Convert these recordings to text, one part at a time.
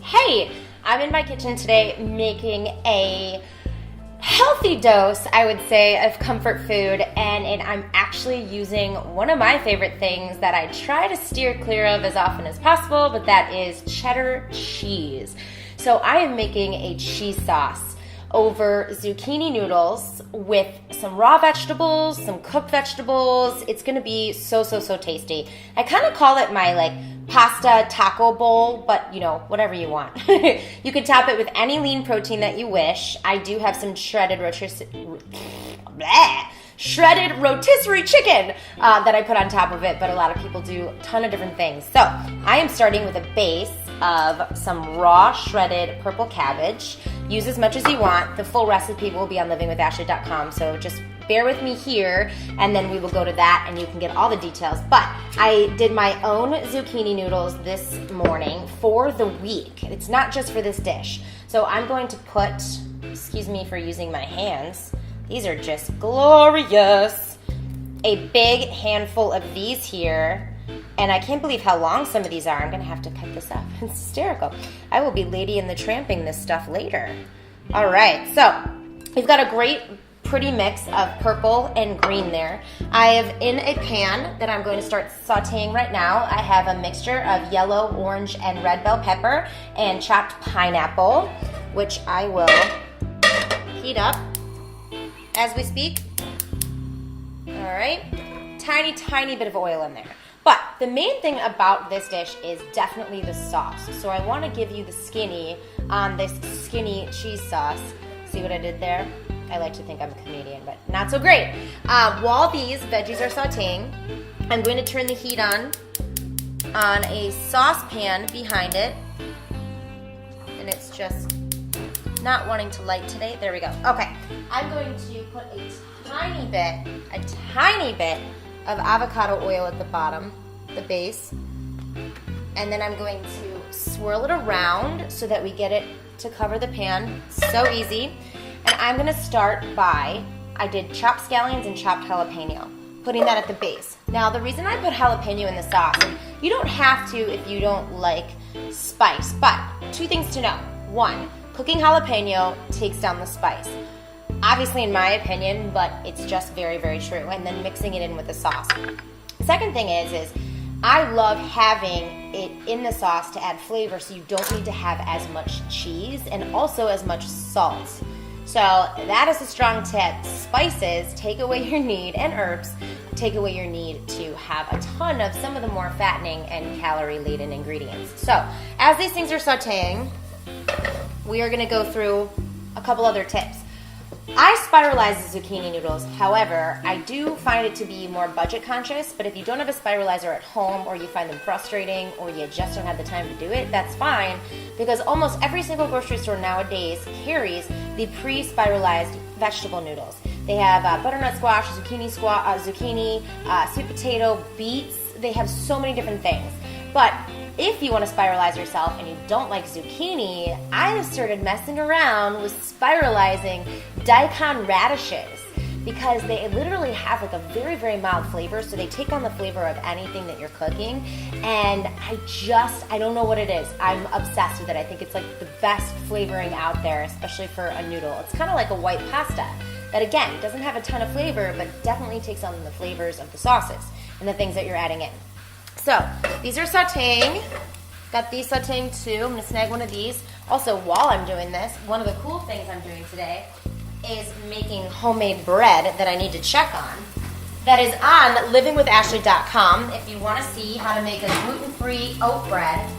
Hey, I'm in my kitchen today making a healthy dose, I would say, of comfort food, and I'm actually using one of my favorite things that I try to steer clear of as often as possible, but that is cheddar cheese. So I am making a cheese sauce over zucchini noodles with some raw vegetables, some cooked vegetables. It's gonna be so tasty. I kind of call it my pasta taco bowl, but whatever you want. You could top it with any lean protein that you wish. I do have some shredded rotisserie chicken that I put on top of it, but a lot of people do a ton of different things. So I am starting with a base of some raw shredded purple cabbage. Use as much as you want. The full recipe will be on livingwithashley.com, so just bear with me here, and then we will go to that and you can get all the details. But I did my own zucchini noodles this morning for the week. It's not just for this dish. So I'm going to put, excuse me for using my hands, these are just glorious, a big handful of these here. And I can't believe how long some of these are. I'm going to have to cut this up. It's hysterical. I will be Lady in the Tramping this stuff later. All right, so we've got a great, pretty mix of purple and green there. I have in a pan that I'm going to start sauteing right now. I have a mixture of yellow, orange, and red bell pepper and chopped pineapple, which I will heat up as we speak. All right, tiny bit of oil in there. But the main thing about this dish is definitely the sauce. So I want to give you the skinny on this skinny cheese sauce. See what I did there? I like to think I'm a comedian, but not so great. While these veggies are sauteing, I'm going to turn the heat on a saucepan behind it. And it's just not wanting to light today. There we go. Okay, I'm going to put a tiny bit of avocado oil at the bottom, the base, and then I'm going to swirl it around so that we get it to cover the pan. So easy. And I'm gonna start by, I did chopped scallions and chopped jalapeno, putting that at the base. Now the reason I put jalapeno in the sauce, and you don't have to if you don't like spice, but two things to know. One, cooking jalapeno takes down the spice. Obviously in my opinion, but it's just very true. And then mixing it in with the sauce. Second thing is I love having it in the sauce to add flavor, so you don't need to have as much cheese and also as much salt. So that is a strong tip. Spices take away your need, and herbs take away your need to have a ton of some of the more fattening and calorie-laden ingredients. So as these things are sauteing, we are gonna go through a couple other tips. I spiralize the zucchini noodles. However, I do find it to be more budget conscious, but if you don't have a spiralizer at home, or you find them frustrating, or you just don't have the time to do it, that's fine, because almost every single grocery store nowadays carries the pre-spiralized vegetable noodles. They have butternut squash, zucchini, sweet potato, beets. They have so many different things. But if you want to spiralize yourself and you don't like zucchini, I have started messing around with spiralizing daikon radishes, because they literally have a very mild flavor, so they take on the flavor of anything that you're cooking. And I don't know what it is. I'm obsessed with it. I think it's like the best flavoring out there, especially for a noodle. It's kind of like a white pasta that, again, doesn't have a ton of flavor, but definitely takes on the flavors of the sauces and the things that you're adding in. So these are sauteing. Got these sauteing too. I'm gonna snag one of these. Also, while I'm doing this, one of the cool things I'm doing today is making homemade bread that I need to check on. That is on livingwithashley.com if you want to see how to make a gluten-free oat bread.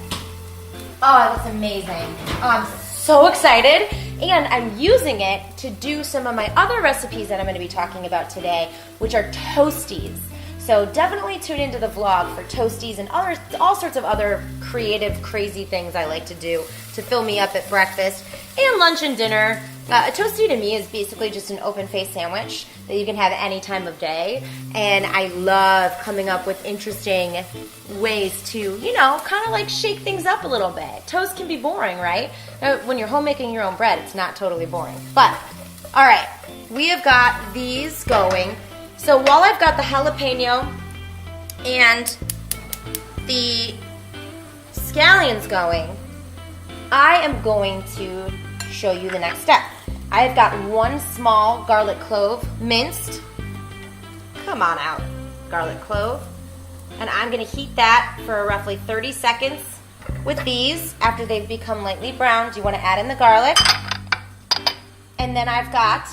Oh, it looks amazing. Oh, I'm so excited. And I'm using it to do some of my other recipes that I'm going to be talking about today, which are toasties. So definitely tune into the vlog for toasties and all sorts of other creative, crazy things I like to do to fill me up at breakfast and lunch and dinner. A toasty to me is basically just an open-faced sandwich that you can have any time of day. And I love coming up with interesting ways to, kind of like shake things up a little bit. Toast can be boring, right? When you're home making your own bread, it's not totally boring. But, all right, we have got these going. So while I've got the jalapeno and the scallions going, I am going to show you the next step. I have got 1 small garlic clove minced. Come on out, garlic clove. And I'm gonna heat that for roughly 30 seconds with these. After they've become lightly browned, you wanna add in the garlic. And then I've got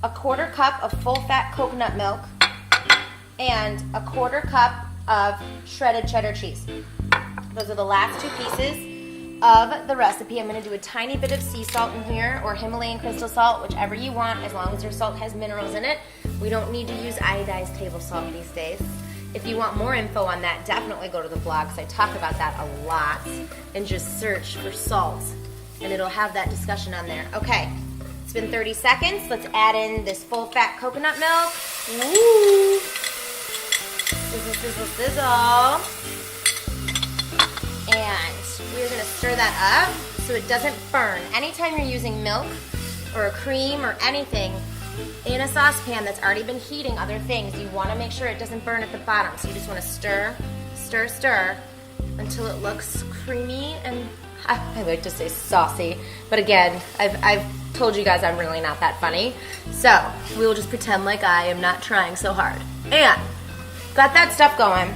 a 1/4 cup of full-fat coconut milk and a 1/4 cup of shredded cheddar cheese. Those are the last 2 pieces of the recipe. I'm going to do a tiny bit of sea salt in here, or Himalayan crystal salt, whichever you want, as long as your salt has minerals in it. We don't need to use iodized table salt these days. If you want more info on that, definitely go to the blog, because I talk about that a lot, and just search for salt, and it'll have that discussion on there. Okay, it's been 30 seconds. Let's add in this full-fat coconut milk. Woo! Sizzle, sizzle, sizzle. And we're going to stir that up so it doesn't burn. Anytime you're using milk or a cream or anything in a saucepan that's already been heating other things, you want to make sure it doesn't burn at the bottom. So you just want to stir, stir, stir until it looks creamy and, I like to say saucy, but again, I've told you guys I'm really not that funny. So we will just pretend like I am not trying so hard. And got that stuff going.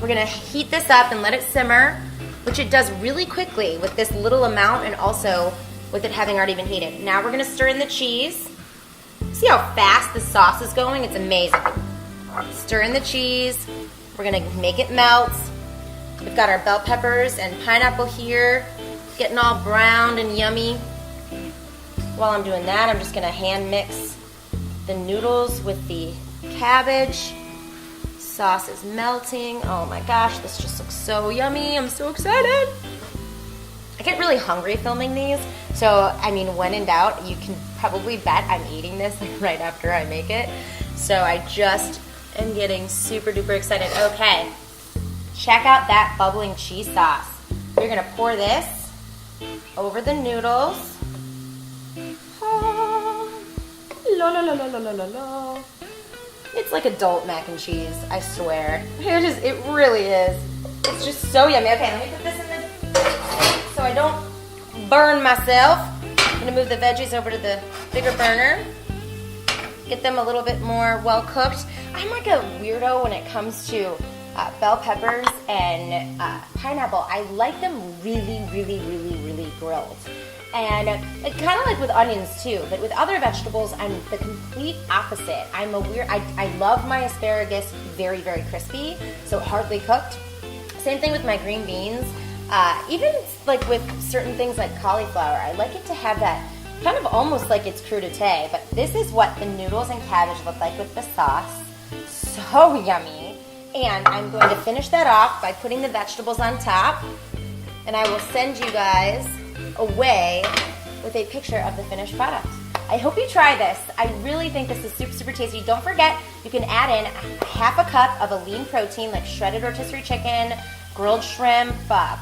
We're gonna heat this up and let it simmer, which it does really quickly with this little amount and also with it having already been heated. Now we're gonna stir in the cheese. See how fast the sauce is going? It's amazing. Stir in the cheese. We're gonna make it melt. We've got our bell peppers and pineapple here, getting all browned and yummy. While I'm doing that, I'm just gonna hand mix the noodles with the cabbage. Sauce is melting. Oh my gosh, this just looks so yummy. I'm so excited. I get really hungry filming these, so I mean, when in doubt, you can probably bet I'm eating this right after I make it. So I just am getting super duper excited. Okay, check out that bubbling cheese sauce. You're gonna pour this over the noodles. Oh, la la la la la la la. It's like adult mac and cheese, I swear. It really is. It's just so yummy. Okay, let me put this in the, so I don't burn myself. I'm gonna move the veggies over to the bigger burner. Get them a little bit more well cooked. I'm like a weirdo when it comes to bell peppers and pineapple. I like them really, really, really, really grilled. And kind of like with onions too, but with other vegetables, I'm the complete opposite. I love my asparagus very, very crispy, so hardly cooked. Same thing with my green beans. Even like with certain things like cauliflower, I like it to have that kind of almost like it's crudité, but this is what the noodles and cabbage look like with the sauce. So yummy. And I'm going to finish that off by putting the vegetables on top, and I will send you guys away with a picture of the finished product. I hope you try this. I really think this is super, super tasty. Don't forget, you can add in 1/2 cup of a lean protein like shredded rotisserie chicken, grilled shrimp,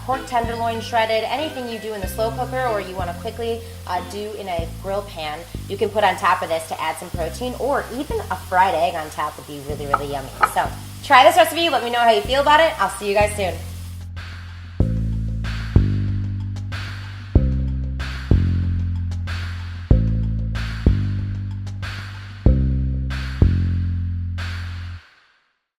pork tenderloin shredded, anything you do in the slow cooker or you want to quickly do in a grill pan, you can put on top of this to add some protein, or even a fried egg on top would be really, really yummy. So try this recipe. Let me know how you feel about it. I'll see you guys soon.